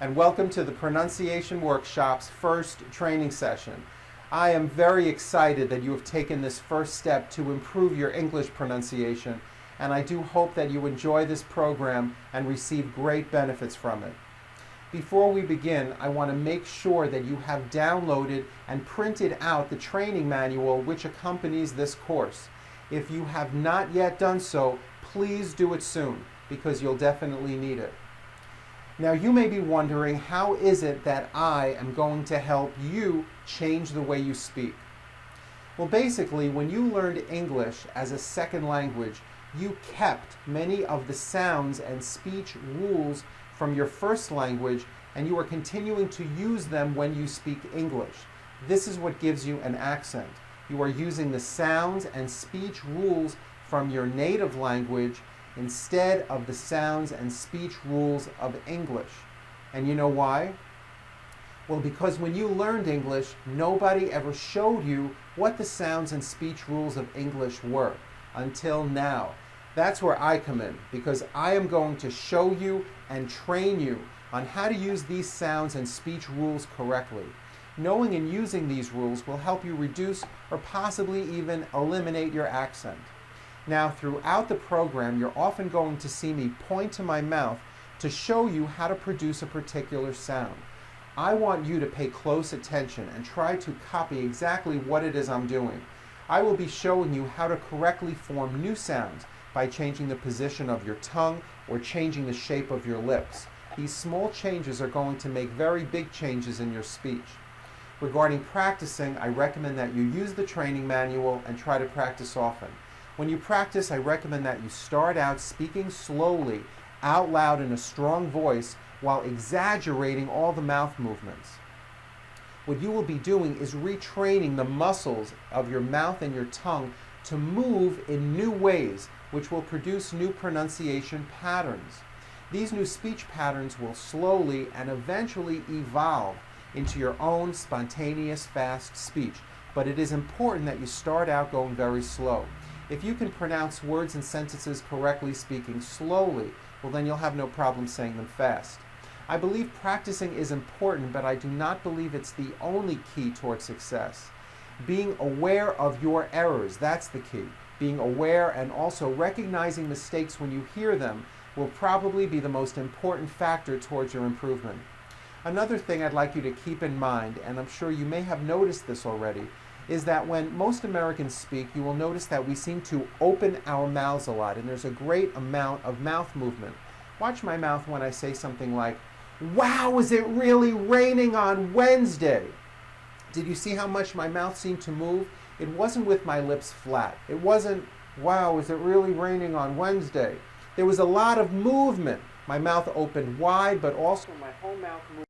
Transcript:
and welcome to the Pronunciation Workshop's first training session. I am very excited that you have taken this first step to improve your English pronunciation, and I do hope that you enjoy this program and receive great benefits from it. Before we begin, I want to make sure that you have downloaded and printed out the training manual which accompanies this course. If you have not yet done so, please do it soon, because you'll definitely need it. Now you may be wondering, how is it that I am going to help you change the way you speak? Well, basically, when you learned English as a second language, you kept many of the sounds and speech rules from your first language, and you are continuing to use them when you speak English. This is what gives you an accent. You are using the sounds and speech rules from your native language instead of the sounds and speech rules of English. And you know why? Well, because when you learned English, nobody ever showed you what the sounds and speech rules of English were until now. That's where I come in, because I am going to show you and train you on how to use these sounds and speech rules correctly. Knowing and using these rules will help you reduce or possibly even eliminate your accent. Now, throughout the program, you're often going to see me point to my mouth to show you how to produce a particular sound. I want you to pay close attention and try to copy exactly what it is I'm doing. I will be showing you how to correctly form new sounds by changing the position of your tongue or changing the shape of your lips. These small changes are going to make very big changes in your speech. Regarding practicing, I recommend that you use the training manual and try to practice often. When you practice, I recommend that you start out speaking slowly, out loud in a strong voice, while exaggerating all the mouth movements. What you will be doing is retraining the muscles of your mouth and your tongue to move in new ways, which will produce new pronunciation patterns. These new speech patterns will slowly and eventually evolve into your own spontaneous, fast speech. But it is important that you start out going very slow. If you can pronounce words and sentences correctly speaking slowly, well, then you'll have no problem saying them fast. I believe practicing is important, but I do not believe it's the only key toward success. Being aware of your errors, that's the key. Being aware and also recognizing mistakes when you hear them will probably be the most important factor towards your improvement. Another thing I'd like you to keep in mind, and I'm sure you may have noticed this already, is that when most Americans speak, you will notice that we seem to open our mouths a lot, and there's a great amount of mouth movement. Watch my mouth when I say something like, "Wow, is it really raining on Wednesday?" Did you see how much my mouth seemed to move? It wasn't with my lips flat. It wasn't, "Wow, is it really raining on Wednesday?" There was a lot of movement. My mouth opened wide, but also my whole mouth moved.